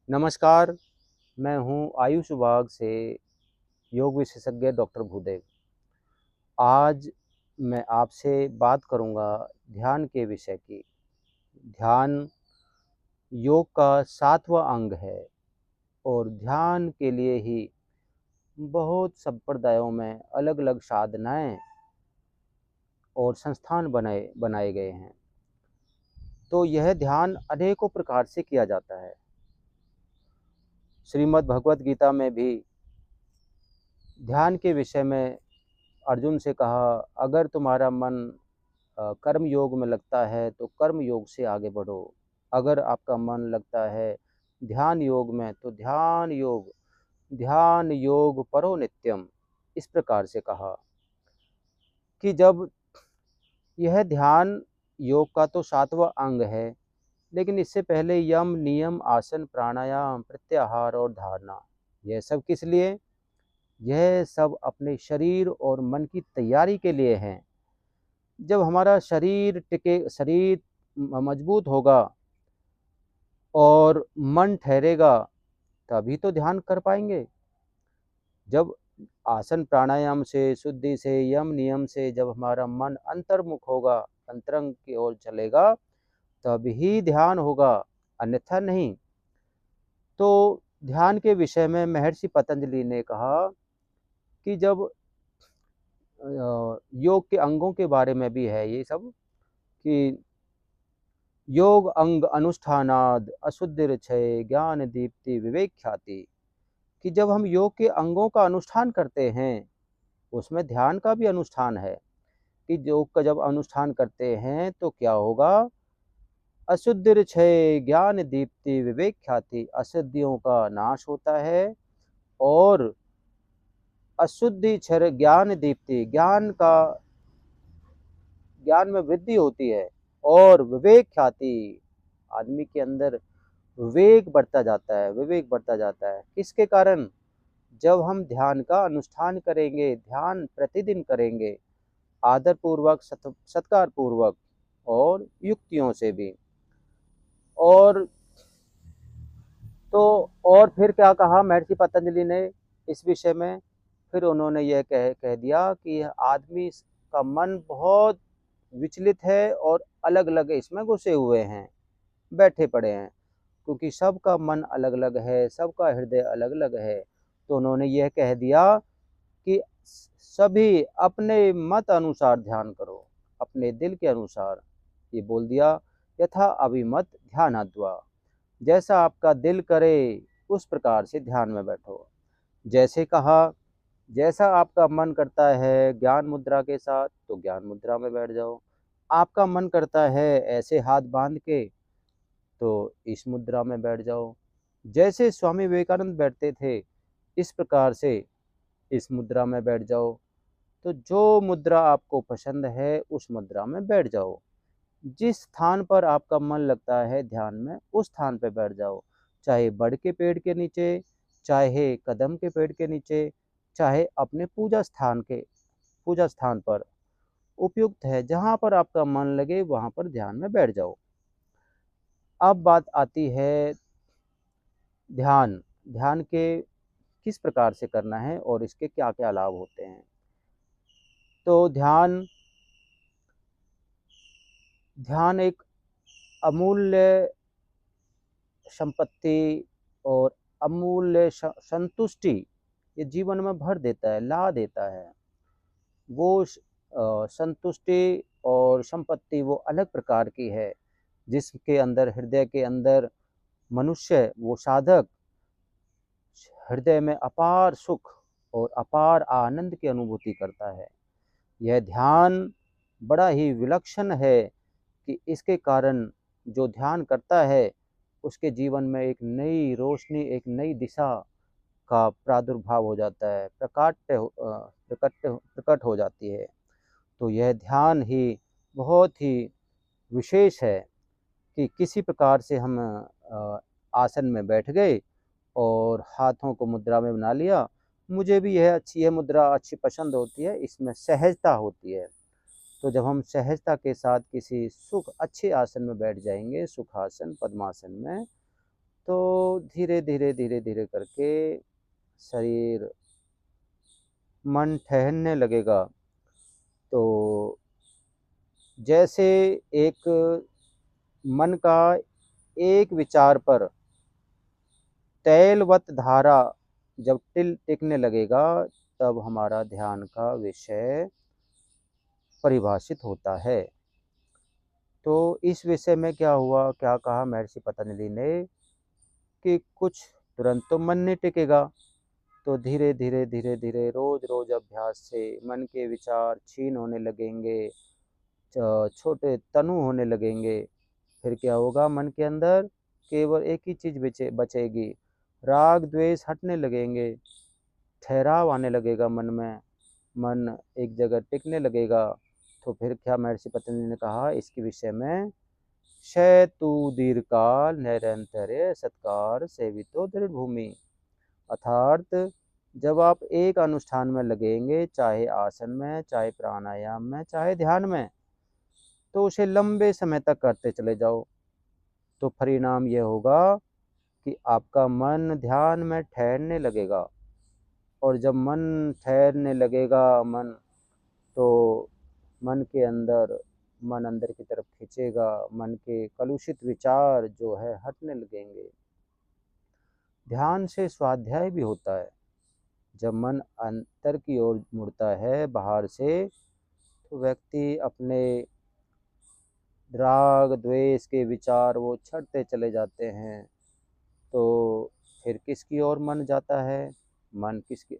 नमस्कार, मैं हूँ आयुष विभाग से योग विशेषज्ञ डॉक्टर भूदेव। आज मैं आपसे बात करूँगा ध्यान के विषय की। ध्यान योग का 7वां अंग है और ध्यान के लिए ही बहुत संप्रदायों में अलग-अलग साधनाएँ और संस्थान बनाए बनाए गए हैं। तो यह ध्यान अनेकों प्रकार से किया जाता है। श्रीमद् भगवद गीता में भी ध्यान के विषय में अर्जुन से कहा, अगर तुम्हारा मन कर्म योग में लगता है तो कर्म योग से आगे बढ़ो। अगर आपका मन लगता है ध्यान योग में तो ध्यान योग परो नित्यम, इस प्रकार से कहा कि जब यह ध्यान योग का तो 7वां अंग है, लेकिन इससे पहले यम नियम आसन प्राणायाम प्रत्याहार और धारणा, यह सब किस लिए? यह सब अपने शरीर और मन की तैयारी के लिए हैं। जब हमारा शरीर मजबूत होगा और मन ठहरेगा, तभी तो ध्यान कर पाएंगे। जब आसन प्राणायाम से, शुद्धि से, यम नियम से जब हमारा मन अंतर्मुख होगा, अंतरंग की ओर चलेगा, तभी ध्यान होगा, अन्यथा नहीं। तो ध्यान के विषय में महर्षि पतंजलि ने कहा कि जब योग के अंगों के बारे में भी है ये सब कि योग अंग अनुष्ठानाद अशुद्धिर्क्षय ज्ञान दीप्ति विवेक ख्याति, कि जब हम योग के अंगों का अनुष्ठान करते हैं, उसमें ध्यान का भी अनुष्ठान है कि योग का जब अनुष्ठान करते हैं तो क्या होगा? अशुद्धिर्क्षय ज्ञान दीप्ति विवेक ख्याति, अशुद्धियों का नाश होता है और अशुद्धि क्षर ज्ञान दीप्ति, ज्ञान में वृद्धि होती है और विवेक ख्याति, आदमी के अंदर विवेक बढ़ता जाता है। किसके कारण? जब हम ध्यान का अनुष्ठान करेंगे, ध्यान प्रतिदिन करेंगे, आदर पूर्वक, सत्कार पूर्वक और युक्तियों से भी। और तो और फिर क्या कहा महर्षि पतंजलि ने इस विषय में? फिर उन्होंने यह कह दिया कि आदमी का मन बहुत विचलित है और अलग-अलग इसमें घुसे हुए हैं, बैठे पड़े हैं, क्योंकि सबका मन अलग-अलग है, सबका हृदय अलग-अलग है। तो उन्होंने यह कह दिया कि सभी अपने मत अनुसार ध्यान करो, अपने दिल के अनुसार। ये बोल दिया, यथा अभिमत ध्यानाद्वा, जैसा आपका दिल करे उस प्रकार से ध्यान में बैठो। जैसे कहा, जैसा आपका मन करता है ज्ञान मुद्रा के साथ तो ज्ञान मुद्रा में बैठ जाओ। आपका मन करता है ऐसे हाथ बांध के तो इस मुद्रा में बैठ जाओ। जैसे स्वामी विवेकानंद बैठते थे, इस प्रकार से इस मुद्रा में बैठ जाओ। तो जो मुद्रा आपको पसंद है उस मुद्रा में बैठ जाओ। जिस स्थान पर आपका मन लगता है ध्यान में, उस स्थान पर बैठ जाओ। चाहे बड़ के पेड़ के नीचे, चाहे कदम के पेड़ के नीचे, चाहे अपने पूजा स्थान पर, उपयुक्त है। जहाँ पर आपका मन लगे वहाँ पर ध्यान में बैठ जाओ। अब बात आती है ध्यान। ध्यान के किस प्रकार से करना है और इसके क्या-क्या लाभ होते हैं। तो ध्यान एक अमूल्य संपत्ति और अमूल्य संतुष्टि ये जीवन में भर देता है, ला देता है। वो संतुष्टि और संपत्ति वो अलग प्रकार की है, जिसके अंदर, हृदय के अंदर मनुष्य, वो साधक हृदय में अपार सुख और अपार आनंद की अनुभूति करता है। यह ध्यान बड़ा ही विलक्षण है कि इसके कारण जो ध्यान करता है उसके जीवन में एक नई रोशनी, एक नई दिशा का प्रादुर्भाव हो जाता है, प्रकट हो जाती है। तो यह ध्यान ही बहुत ही विशेष है कि किसी प्रकार से हम आसन में बैठ गए और हाथों को मुद्रा में बना लिया। मुझे भी यह मुद्रा अच्छी पसंद होती है, इसमें सहजता होती है। तो जब हम सहजता के साथ किसी अच्छे आसन में बैठ जाएंगे, सुखासन, पद्मासन में, तो धीरे धीरे धीरे धीरे करके शरीर, मन ठहरने लगेगा। तो जैसे एक मन का एक विचार पर तैलवत धारा जब टिकने लगेगा, तब हमारा ध्यान का विषय परिभाषित होता है। तो इस विषय में क्या हुआ, क्या कहा महर्षि पतंजलि ने कि कुछ तुरंत तो मन नहीं टिकेगा, तो धीरे धीरे धीरे धीरे रोज रोज अभ्यास से मन के विचार क्षीण होने लगेंगे, छोटे तनु होने लगेंगे। फिर क्या होगा, मन के अंदर केवल एक ही चीज बचेगी, राग द्वेष हटने लगेंगे, ठहराव आने लगेगा मन में, मन एक जगह टिकने लगेगा। तो फिर क्या महर्षि पतंजलि ने कहा इसके विषय में, शयतु दीर्घकाल निरंतर सत्कार सेवितो दृढ़ भूमि। अर्थात जब आप एक अनुष्ठान में लगेंगे, चाहे आसन में, चाहे प्राणायाम में, चाहे ध्यान में, तो उसे लंबे समय तक करते चले जाओ, तो परिणाम यह होगा कि आपका मन ध्यान में ठहरने लगेगा। और जब मन ठहरने लगेगा, तो मन के अंदर मन अंदर की तरफ खींचेगा, मन के कलुषित विचार जो है हटने लगेंगे। ध्यान से स्वाध्याय भी होता है। जब मन अंतर की ओर मुड़ता है बाहर से, तो व्यक्ति अपने राग द्वेष के विचार वो छटते चले जाते हैं। तो फिर किसकी ओर मन जाता है, मन किसकी